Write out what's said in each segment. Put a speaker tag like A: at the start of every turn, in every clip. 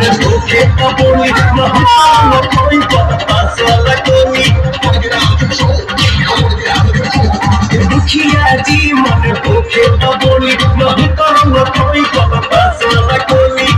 A: मन भूखे कबूली नहीं कोई बदमाश वाला कोई मुखिया जी मन भूखे कबूली नहीं कोई बदमाश वाला कोई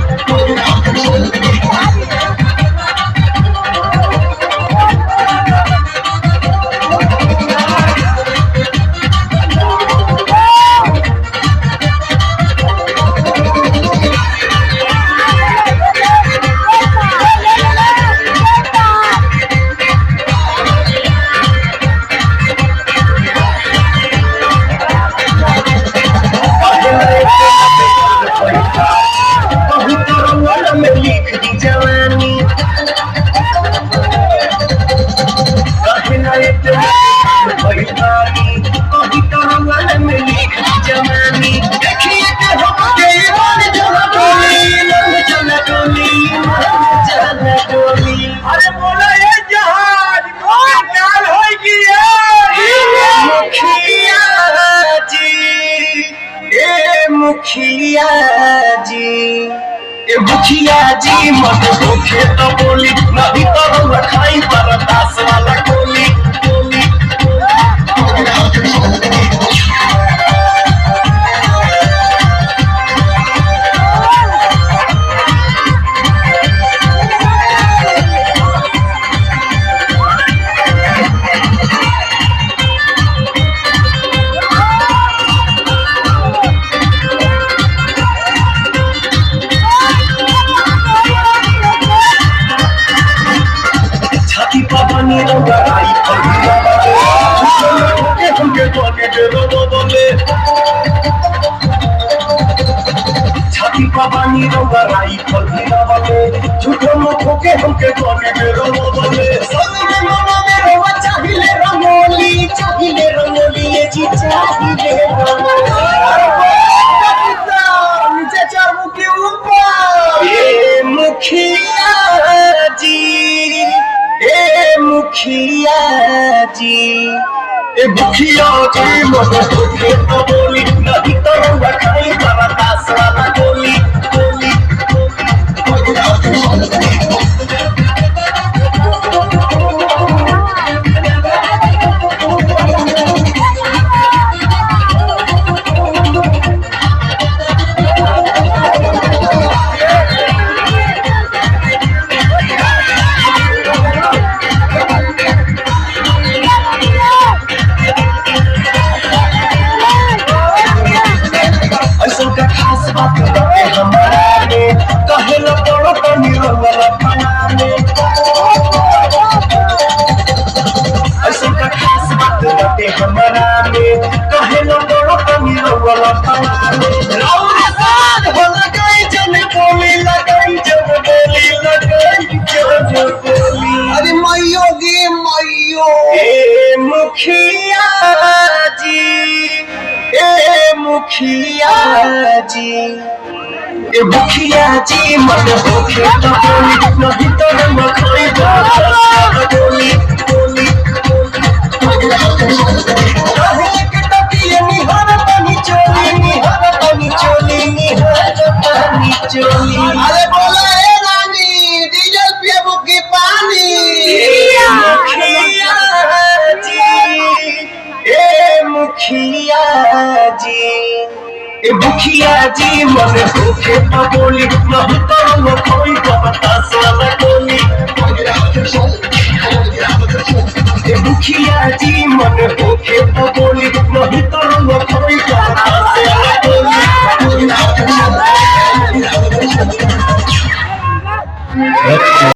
A: मुखिया जी मत भूखे तो बोली नहीं तो रखाई बर्दाश्त वाला गोली छाती पानी रंगा राइफल झूठे मुखों के हमके कोने में रोबो बोले सजने मामा मेरे वो चाहिए रंगोली ये जी चाहिए नीचे चाबू के ऊपर ए मुखिया जी मन भूखे तो बोली नहीं तो रखाई बर्दाश्त वाला गोली हमारा में कहे न बड़ो कमी वाला लगाई जब बोली
B: अरे माइयो गे माइयो
A: ए मुखिया जी मन भूखे तो बोली नहीं तो मखोई गोली
B: अरे बोला ए रानी डीजल पिए बुकी पानी
A: मुखिया जी मन भूखे तो बोली नहीं तो कोई बदमाश वाला गोली मुखिया जी मन भूखे तो बोली नहीं तो कोई बदमाश वाला गोली